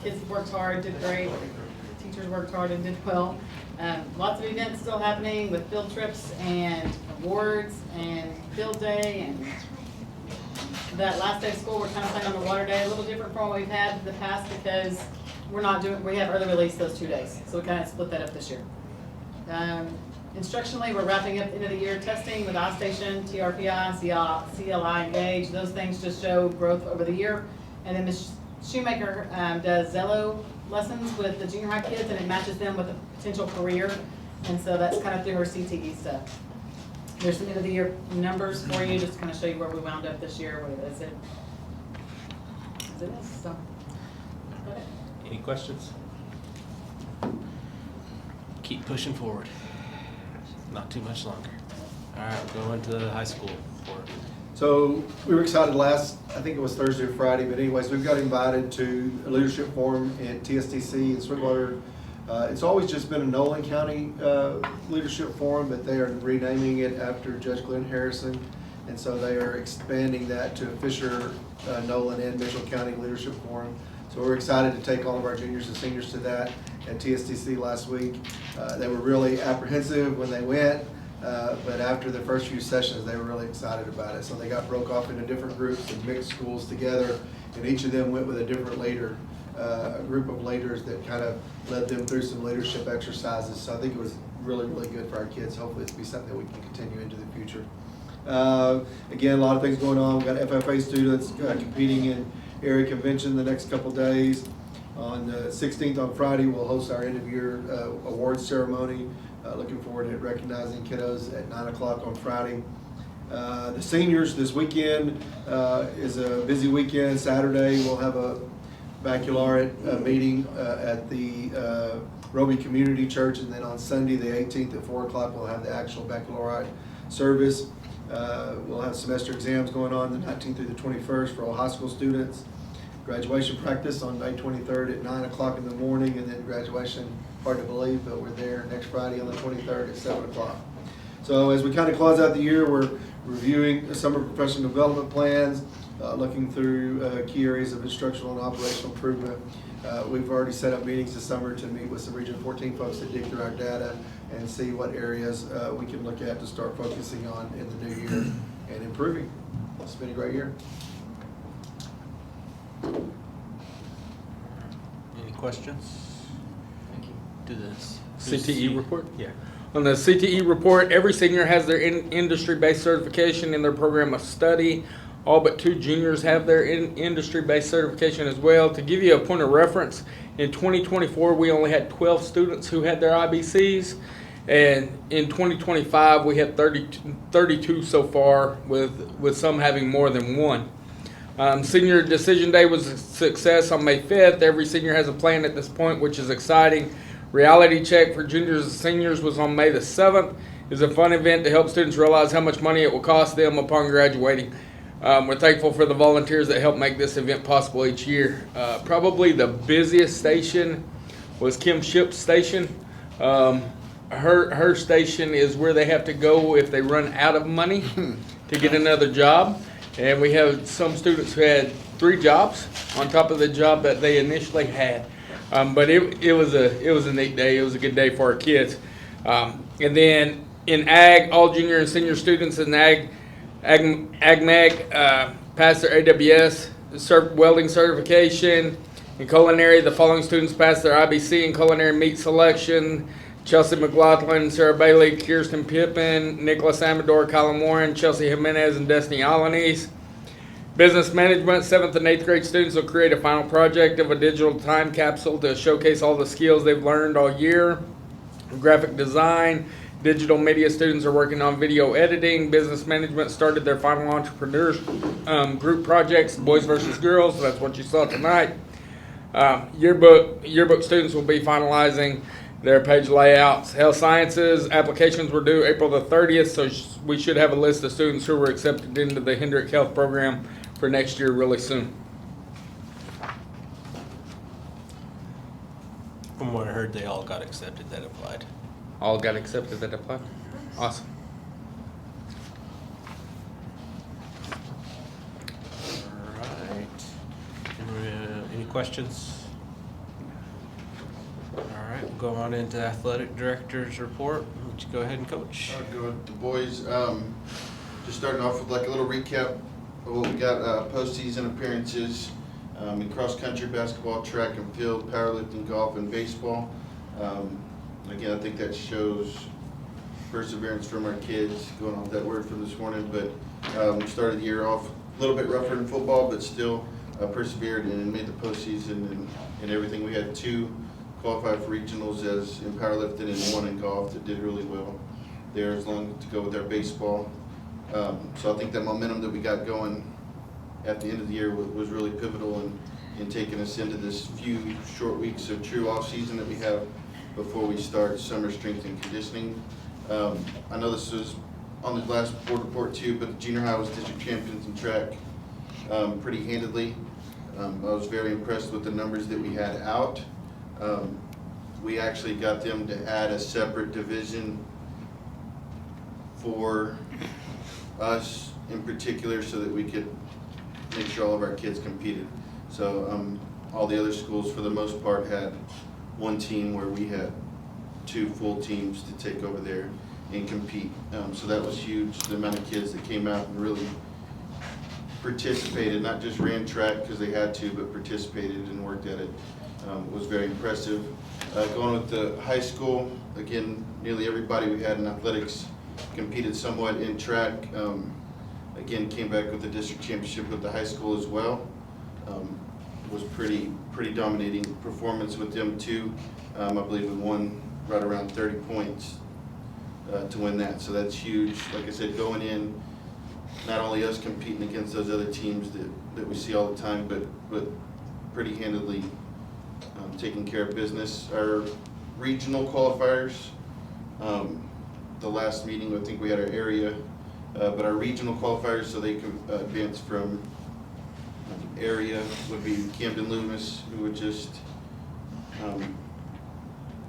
[SPEAKER 9] Kids worked hard, did great. Teachers worked hard and did well. Lots of events still happening with field trips and awards and field day and that last day of school, we're kind of planning on the water day, a little different from what we've had in the past because we have early release those 2 days. So we kind of split that up this year. Instructionally, we're wrapping up the end of the year testing with iStation, TRPI, CLI Engage. Those things just show growth over the year. And then Ms. Shoemaker does Zello lessons with the junior high kids, and it matches them with a potential career. And so that's kind of through her CTE stuff. There's some end of the year numbers for you, just to kind of show you where we wound up this year, what it is. So.
[SPEAKER 2] Any questions? Keep pushing forward. Not too much longer. All right, we'll go into the high school report.
[SPEAKER 8] So we were excited I think it was Thursday or Friday, but anyways, we've got invited to a leadership forum at TSDC in Sweetwater. It's always just been a Nolan County leadership forum, but they are renaming it after Judge Glenn Harrison. And so they are expanding that to Fisher, Nolan, and Mitchell County Leadership Forum. So we're excited to take all of our juniors and seniors to that at TSDC last week. They were really apprehensive when they went, but after the first few sessions, they were really excited about it. So they broke off into different groups and mixed schools together, and each of them went with a different leader, a group of leaders that kind of led them through some leadership exercises. So I think it was really, really good for our kids. Hopefully it'll be something that we can continue into the future. Again, a lot of things going on. We've got FFA students competing in area convention the next couple days. On the 16th, on Friday, we'll host our end of year awards ceremony. Looking forward to recognizing kiddos at 9 o'clock on Friday. The seniors this weekend is a busy weekend. Saturday, we'll have a baccalaureate meeting at the Roby Community Church, and then on Sunday, the 18th at 4 o'clock, we'll have the actual baccalaureate service. We'll have semester exams going on the 19th through the 21st for all high school students. Graduation practice on May 23rd at 9 o'clock in the morning, and then graduation, hard to believe, but we're there next Friday on the 23rd at 7 o'clock. So as we kind of close out the year, we're reviewing summer professional development plans, looking through key areas of instructional and operational improvement. We've already set up meetings this summer to meet with some Region 14 folks to dig through our data and see what areas we can look at to start focusing on in the new year and improving. It's been a great year.
[SPEAKER 2] Any questions? Thank you. Do this.
[SPEAKER 3] CTE report?
[SPEAKER 2] Yeah.
[SPEAKER 3] On the CTE report, every senior has their industry-based certification in their program of study. All but 2 juniors have their industry-based certification as well. To give you a point of reference, in 2024, we only had 12 students who had their IBCs. And in 2025, we have 32 so far, with some having more than one. Senior Decision Day was a success on May 5th. Every senior has a plan at this point, which is exciting. Reality check for juniors and seniors was on May the 7th. It's a fun event to help students realize how much money it will cost them upon graduating. We're thankful for the volunteers that help make this event possible each year. Probably the busiest station was Kim Ship's station. Her station is where they have to go if they run out of money to get another job. And we have some students who had 3 jobs on top of the job that they initially had. But it was a neat day. It was a good day for our kids. And then in ag, all junior and senior students in ag mag passed their AWS welding certification. In culinary, the following students passed their IBC in culinary meat selection: Chelsea McLaughlin, Sarah Bailey, Kirsten Pippin, Nicholas Amador, Colin Warren, Chelsea Jimenez, and Destiny Alanis. Business management, 7th and 8th grade students will create a final project of a digital time capsule to showcase all the skills they've learned all year. Graphic design, digital media students are working on video editing. Business management started their final entrepreneurs group projects, boys versus girls. That's what you saw tonight. Yearbook students will be finalizing their page layouts. Health sciences applications were due April the 30th, so we should have a list of students who were accepted into the Hendrick Health program for next year really soon.
[SPEAKER 2] From what I heard, they all got accepted that applied.
[SPEAKER 3] All got accepted that applied? Awesome.
[SPEAKER 2] All right. Any questions? All right, we'll go on into athletic director's report. Would you go ahead and coach?
[SPEAKER 1] I'll go with the boys. Just starting off with like a little recap of what we got. Postseason appearances in cross country, basketball, track and field, powerlifting, golf, and baseball. Again, I think that shows perseverance from our kids, going off that word from this morning. But we started the year off a little bit rougher in football, but still persevered and made the postseason and everything. We had 2 qualified for regionals as in powerlifting and 1 in golf that did really well there, as long to go with our baseball. So I think that momentum that we got going at the end of the year was really pivotal in taking us into this few short weeks of true off season that we have before we start summer strength and conditioning. I know this was on the last board report too, but the junior high was district champions in track pretty handedly. I was very impressed with the numbers that we had out. We actually got them to add a separate division for us in particular so that we could make sure all of our kids competed. So all the other schools for the most part had 1 team where we had 2 full teams to take over there and compete. So that was huge, the amount of kids that came out and really participated, not just ran track because they had to, but participated and worked at it. Was very impressive. Going with the high school, again, nearly everybody we had in athletics competed somewhat in track. Again, came back with the district championship with the high school as well. Was pretty dominating performance with them too. I believe we won right around 30 points to win that, so that's huge. Like I said, going in, not only us competing against those other teams that we see all the time, but pretty handedly taking care of business. Our regional qualifiers, the last meeting, I think we had our area, but our regional qualifiers, so they can advance from area, would be Camden Loomis, who would just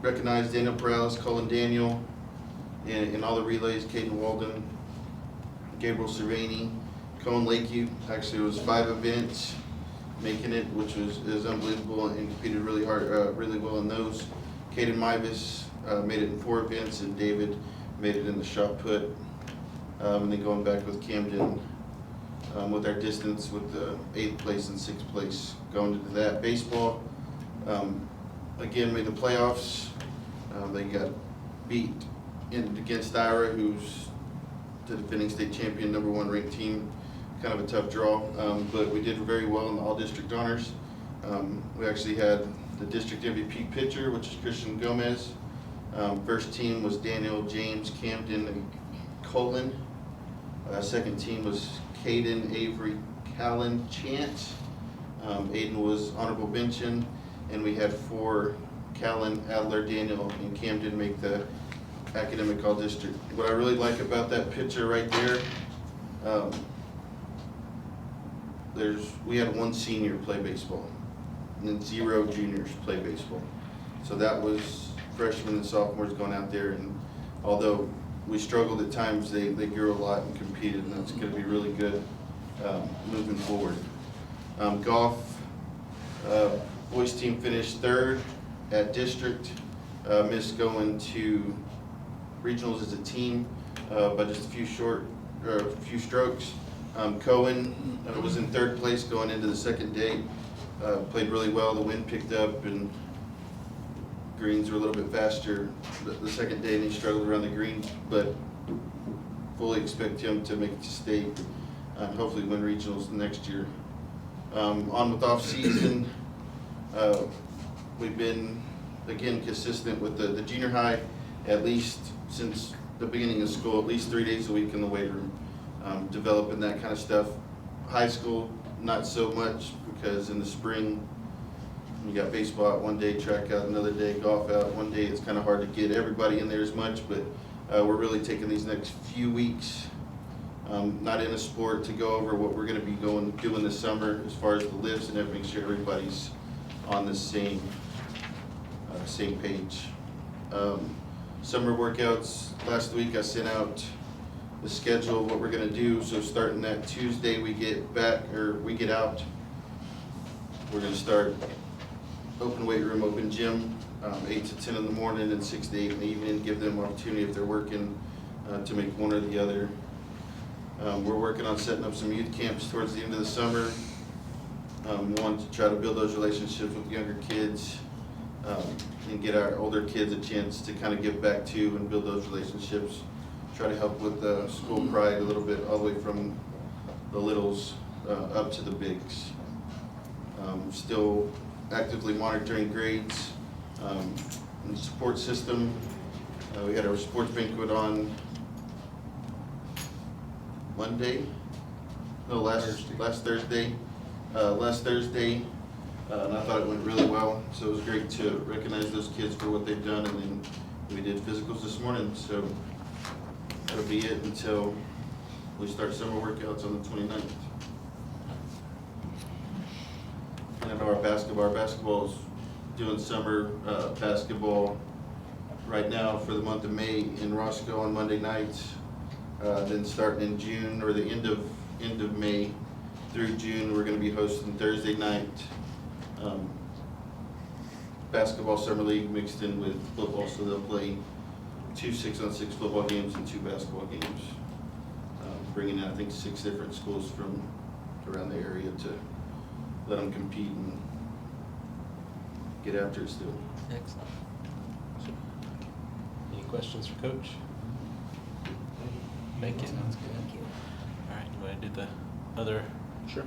[SPEAKER 1] recognize Daniel Perales, Colin Daniel, in all the relays, Caden Walden, Gabriel Serrani, Cohen Lakeview. Actually, it was 5 events making it, which is unbelievable, and competed really hard, really well in those. Caden Mivas made it in 4 events, and David made it in the shot put. And then going back with Camden with our distance with the 8th place and 6th place going into that. Baseball, again, made the playoffs. They got beat against Ira, who's the defending state champion, #1 ranked team. Kind of a tough draw, but we did very well in the all-district honors. We actually had the district MVP pitcher, which is Christian Gomez. First team was Daniel James Camden Colin. Second team was Caden Avery Callan Chance. Aiden was honorable mention, and we had 4 Callan, Adler, Daniel, and Camden make the academic all district. What I really like about that picture right there, we had 1 senior play baseball, and then 0 juniors play baseball. So that was freshmen and sophomores going out there, and although we struggled at times, they grew a lot and competed, and that's going to be really good moving forward. Golf, boys team finished 3rd at district, missed going to regionals as a team by just a few strokes. Cohen was in 3rd place going into the 2nd day, played really well. The wind picked up and greens were a little bit faster the 2nd day, and he struggled around the green, but fully expect him to make it to state and hopefully win regionals next year. On with off season, we've been again consistent with the junior high, at least since the beginning of school, at least 3 days a week in the weight room, developing that kind of stuff. High school, not so much, because in the spring, you got baseball out one day, track out another day, golf out one day. It's kind of hard to get everybody in there as much, but we're really taking these next few weeks, not in a sport, to go over what we're going to be doing this summer as far as the lifts and everything, sure everybody's on the same page. Summer workouts, last week I sent out the schedule of what we're going to do. So starting that Tuesday we get out, we're going to start open weight room, open gym, 8 to 10 in the morning and 6 to 8 in the evening. Give them opportunity if they're working to make one or the other. We're working on setting up some youth camps towards the end of the summer. One, to try to build those relationships with younger kids and get our older kids a chance to kind of give back to and build those relationships. Try to help with school pride a little bit, all the way from the littles up to the bigs. Still actively monitoring grades and support system. We had our sports banquet on Monday, no, last Thursday. And I thought it went really well, so it was great to recognize those kids for what they've done, and then we did physicals this morning, so that'll be it until we start summer workouts on the 29th. And our basketball is doing summer basketball right now for the month of May in Roscoe on Monday nights. Then starting in June, or the end of May through June, we're going to be hosting Thursday night basketball summer league mixed in with football, so they'll play 2 6-on-6 football games and 2 basketball games, bringing in I think 6 different schools from around the area to let them compete and get after it still.
[SPEAKER 2] Excellent. Any questions for Coach? Thank you. Sounds good. Thank you. All right, you want to do the other?
[SPEAKER 3] Sure.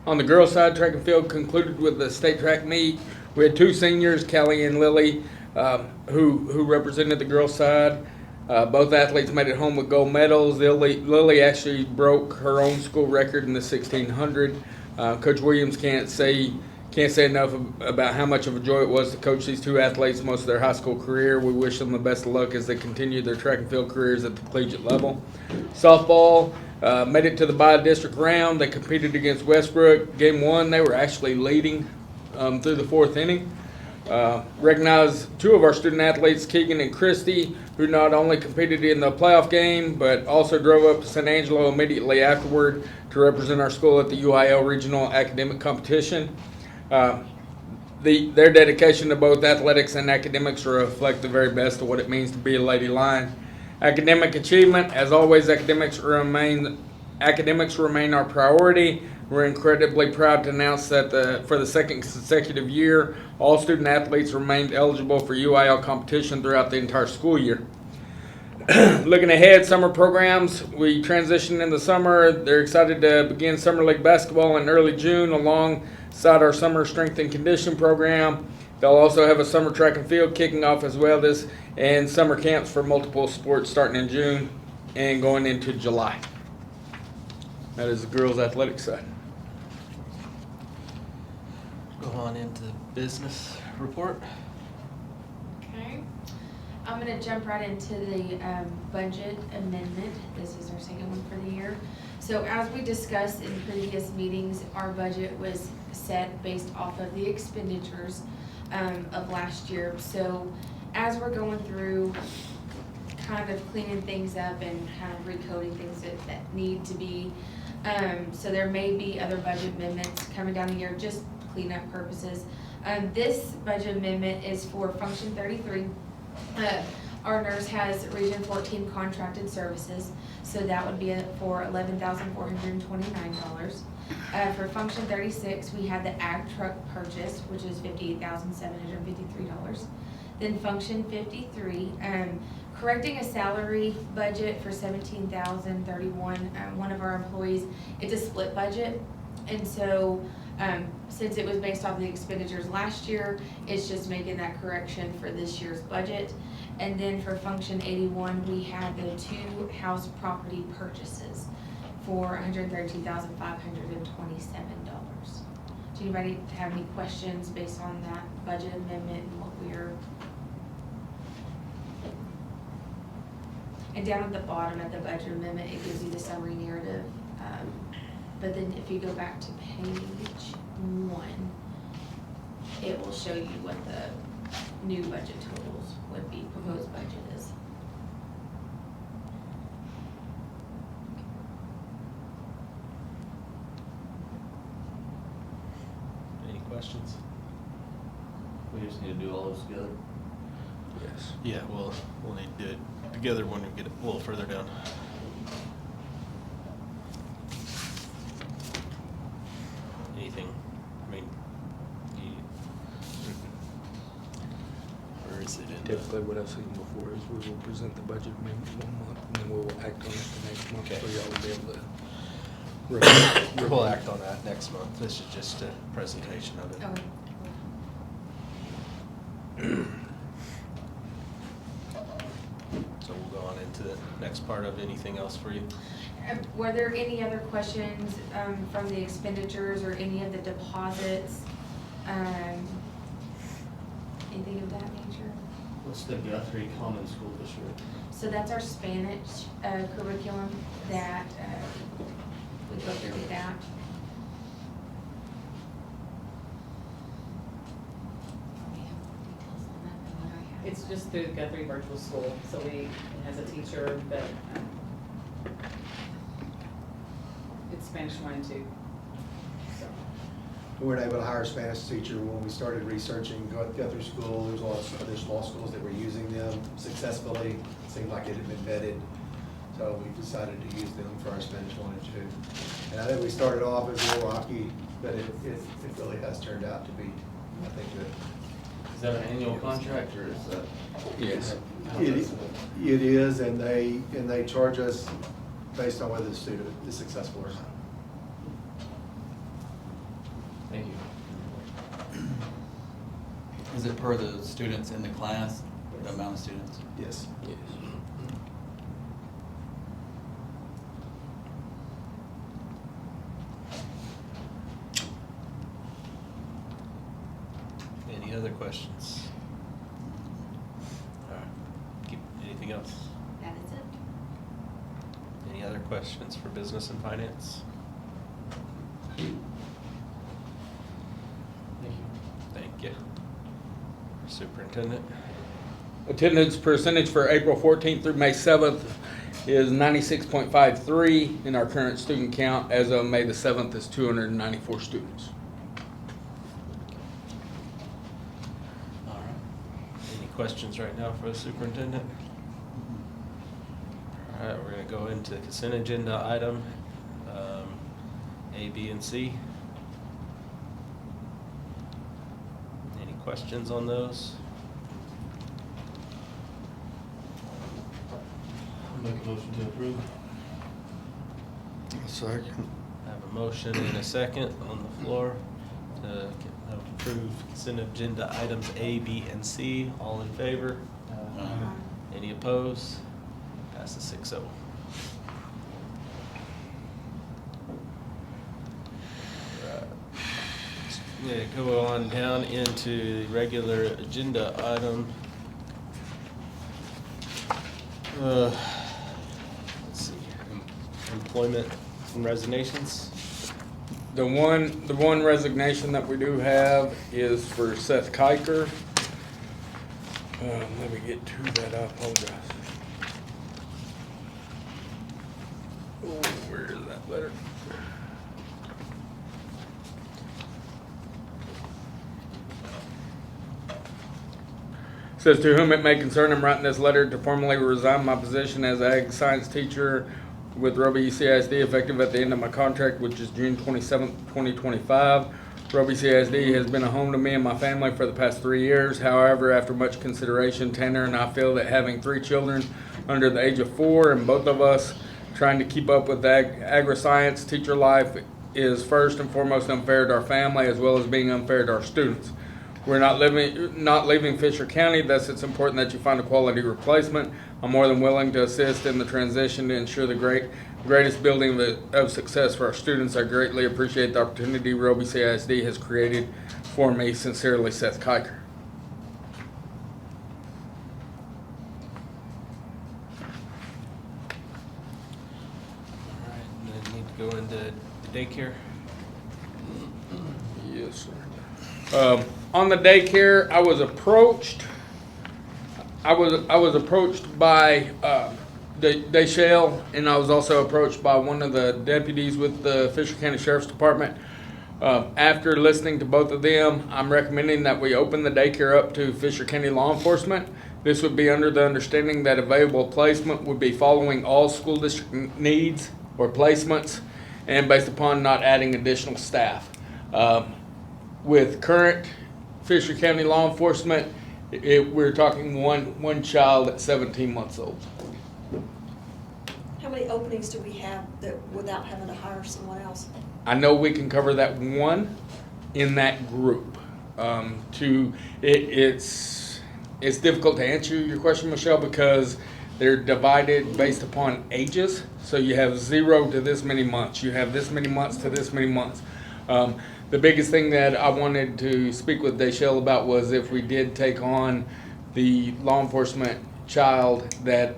[SPEAKER 3] On the girls' side, track and field concluded with the state track meet. We had 2 seniors, Kelly and Lily, who represented the girls' side. Both athletes made it home with gold medals. Lily actually broke her own school record in the 1600. Coach Williams can't say enough about how much of a joy it was to coach these 2 athletes most of their high school career. We wish them the best of luck as they continue their track and field careers at the collegiate level. Softball made it to the bi-district round. They competed against Westbrook. Game 1, they were actually leading through the 4th inning. Recognized 2 of our student athletes, Keegan and Christy, who not only competed in the playoff game, but also drove up to San Angelo immediately afterward to represent our school at the UIL regional academic competition. Their dedication to both athletics and academics reflect the very best of what it means to be a Lady Lion. Academic achievement, as always, academics remain our priority. We're incredibly proud to announce that for the 2nd consecutive year, all student athletes remained eligible for UIL competition throughout the entire school year. Looking ahead, summer programs, we transitioned in the summer. They're excited to begin Summer League basketball in early June alongside our summer strength and condition program. They'll also have a summer track and field kicking off as well and summer camps for multiple sports starting in June and going into July. That is the girls' athletic side.
[SPEAKER 2] Go on into the business report.
[SPEAKER 4] Okay. I'm gonna jump right into the budget amendment. This is our second one for the year. So as we discussed in previous meetings, our budget was set based off of the expenditures of last year. So as we're going through kind of cleaning things up and kind of recoding things that need to be, so there may be other budget amendments coming down the year, just cleanup purposes. This budget amendment is for Function 33. Our nurse has Region 14 contracted services, so that would be for $11,429. For Function 36, we had the ag truck purchase, which is $58,753. Then Function 53, correcting a salary budget for $17,031. One of our employees, it's a split budget, and so since it was based off the expenditures last year, it's just making that correction for this year's budget. And then for Function 81, we had the 2 house property purchases for $132,527. Do anybody have any questions based on that budget amendment and what we're... And down at the bottom of the budget amendment, it gives you the summary narrative. But then if you go back to page 1, it will show you what the new budget totals would be, proposed budget is.
[SPEAKER 2] Any questions?
[SPEAKER 7] We just need to do all this together.
[SPEAKER 2] Yes. Yeah, we'll need to do it together when we get a little further down. Anything, I mean, where is it in?
[SPEAKER 3] Typically, what I've seen before is we will present the budget amendment 1 month, and then we will act on it the next month,
[SPEAKER 2] Okay.
[SPEAKER 3] so y'all will be able to.
[SPEAKER 2] We'll act on that next month. This is just a presentation of it.
[SPEAKER 4] Okay.
[SPEAKER 2] So we'll go on into the next part of anything else for you.
[SPEAKER 4] Were there any other questions from the expenditures or any of the deposits? Anything of that nature?
[SPEAKER 7] What's the Guthrie Common School District?
[SPEAKER 4] So that's our Spanish curriculum that we go through with that.
[SPEAKER 9] It's just through Guthrie Virtual School, so it has a teacher that, it's Spanish 1 and 2.
[SPEAKER 8] We weren't able to hire a Spanish teacher when we started researching Guthrie School. There was a lot of other small schools that were using them successfully. It seemed like it had been vetted. So we decided to use them for our Spanish 1 and 2. And I think we started off as a little rocky, but it really has turned out to be, I think, good.
[SPEAKER 7] Is that an annual contract or is that?
[SPEAKER 3] Yes.
[SPEAKER 8] It is, and they charge us based on whether the student is successful or not.
[SPEAKER 7] Thank you.
[SPEAKER 21] Is it per the students in the class, the amount of students?
[SPEAKER 8] Yes.
[SPEAKER 3] Yes.
[SPEAKER 2] Any other questions? All right. Anything else?
[SPEAKER 4] That is it.
[SPEAKER 2] Any other questions for business and finance? Thank you. Superintendent?
[SPEAKER 3] Attendance percentage for April 14th through May 7th is 96.53, and our current student count as of May the 7th is 294 students.
[SPEAKER 2] All right. Any questions right now for the superintendent? All right, we're gonna go into the consent agenda item, A, B, and C. Any questions on those?
[SPEAKER 7] I'll make a motion to approve.
[SPEAKER 1] Second.
[SPEAKER 2] I have a motion and a second on the floor Approve consent agenda items A, B, and C. All in favor? Any opposed? Passes 6-0. Yeah, go on down into the regular agenda item. Let's see, employment and resignations.
[SPEAKER 3] The one resignation that we do have is for Seth Kiker. Let me get to that, I apologize. Oh, where is that letter? Says, to whom it may concern, I'm writing this letter to formally resign my position as ag science teacher with Roby CISD effective at the end of my contract, which is June 27th, 2025. Roby CISD has been a home to me and my family for the past 3 years. However, after much consideration, Tanner and I feel that having 3 children under the age of 4 and both of us trying to keep up with agri-science teacher life is first and foremost unfair to our family, as well as being unfair to our students. We're not leaving Fisher County, thus it's important that you find a quality replacement. I'm more than willing to assist in the transition to ensure the greatest building of success for our students. I greatly appreciate the opportunity Roby CISD has created for me. Sincerely, Seth Kiker.
[SPEAKER 2] All right, and then need to go into daycare.
[SPEAKER 3] Yes, sir. On the daycare, I was approached by Deshale, and I was also approached by one of the deputies with the Fisher County Sheriff's Department. After listening to both of them, I'm recommending that we open the daycare up to Fisher County law enforcement. This would be under the understanding that available placement would be following all school district needs or placements, and based upon not adding additional staff. With current Fisher County law enforcement, we're talking one child at 17 months old.
[SPEAKER 15] How many openings do we have that without having to hire someone else?
[SPEAKER 3] I know we can cover that one in that group. It's difficult to answer your question, Michelle, because they're divided based upon ages. So you have 0 to this many months. You have this many months to this many months. The biggest thing that I wanted to speak with Deshale about was if we did take on the law enforcement child, that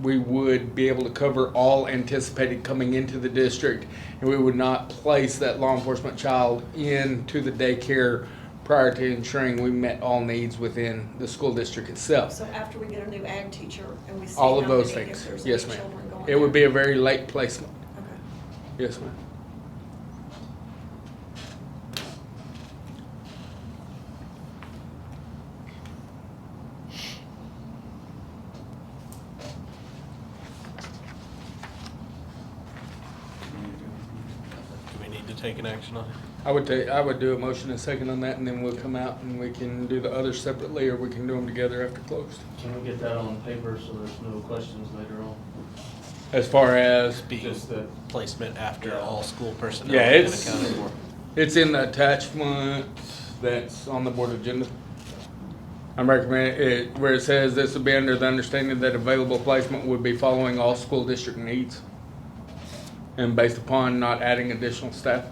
[SPEAKER 3] we would be able to cover all anticipated coming into the district, and we would not place that law enforcement child into the daycare prior to ensuring we met all needs within the school district itself.
[SPEAKER 15] So after we get a new ag teacher and we see
[SPEAKER 3] All of
[SPEAKER 15] how
[SPEAKER 3] those
[SPEAKER 15] many,
[SPEAKER 3] things.
[SPEAKER 15] if there's
[SPEAKER 3] Yes,
[SPEAKER 15] any
[SPEAKER 3] ma'am.
[SPEAKER 15] children going
[SPEAKER 3] It would
[SPEAKER 15] there.
[SPEAKER 3] be a very late placement.
[SPEAKER 15] Okay.
[SPEAKER 3] Yes, ma'am.
[SPEAKER 2] Do we need to take an action on it?
[SPEAKER 3] I would do a motion and second on that, and then we'll come out and we can do the others separately, or we can do them together after closed.
[SPEAKER 7] Can we get that on paper so there's no questions later on?
[SPEAKER 3] As far as
[SPEAKER 7] Just the
[SPEAKER 2] placement after all school personnel
[SPEAKER 3] yeah,
[SPEAKER 2] have been accounted for.
[SPEAKER 3] it's in the attachment that's on the board agenda. I'm recommending it where it says this would be under the understanding that available placement would be following all school district needs and based upon not adding additional staff.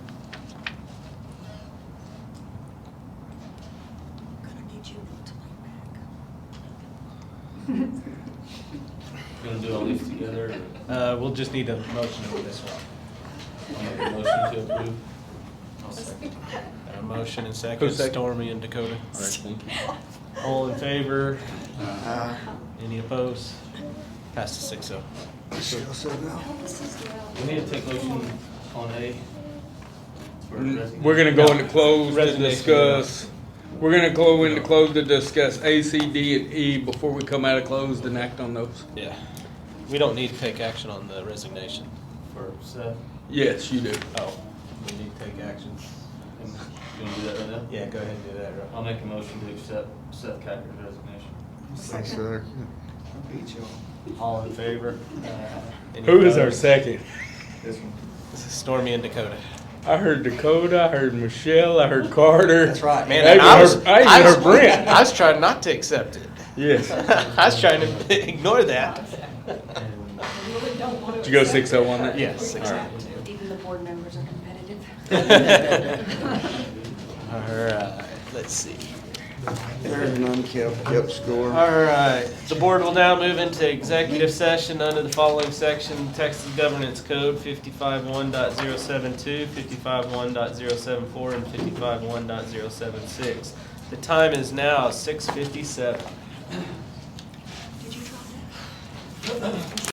[SPEAKER 7] Gonna do all these together?
[SPEAKER 2] We'll just need a motion on this one.
[SPEAKER 7] I'll make a motion to approve.
[SPEAKER 2] I'll second. A motion and second.
[SPEAKER 3] Who's second?
[SPEAKER 2] Stormy and Dakota.
[SPEAKER 7] All right, thank you.
[SPEAKER 2] All in favor? Any opposed? Passes 6-0.
[SPEAKER 1] Michelle said no.
[SPEAKER 7] We need to take motion on A. for resignation.
[SPEAKER 3] We're gonna go into close to
[SPEAKER 2] Resignation.
[SPEAKER 3] discuss. We're gonna go into close to discuss A, C, D, and E before we come out of closed and act on those.
[SPEAKER 2] Yeah. We don't need to take action on the resignation.
[SPEAKER 7] For Seth.
[SPEAKER 3] Yes, you do.
[SPEAKER 2] Oh, we need to take action.
[SPEAKER 7] You wanna do that right now?
[SPEAKER 2] Yeah, go ahead and do that, right?
[SPEAKER 7] I'll make a motion to accept Seth Kiker's resignation.
[SPEAKER 1] Thanks, sir. Beat y'all.
[SPEAKER 2] All in favor? Any
[SPEAKER 3] Who is our
[SPEAKER 2] opposed?
[SPEAKER 3] second?
[SPEAKER 1] This one.
[SPEAKER 2] This is Stormy and Dakota.
[SPEAKER 3] I heard Dakota, I heard Michelle, I heard Carter.
[SPEAKER 2] That's right, man.
[SPEAKER 3] I
[SPEAKER 2] And
[SPEAKER 3] even heard Brent.
[SPEAKER 2] I was trying not to accept it.
[SPEAKER 3] Yes.
[SPEAKER 2] I was trying to ignore that.
[SPEAKER 3] Did you go 601 then?
[SPEAKER 2] Yes,
[SPEAKER 3] All right.
[SPEAKER 15] Even the board members are competitive.
[SPEAKER 2] All right, let's see.
[SPEAKER 1] There's none kept score.
[SPEAKER 2] All right, the board will now move into executive session under the following section, Texas Governance Code 55.1.072, 55.1.074, and 55.1.076. The time is now 6:57.
[SPEAKER 15] Did you drop that?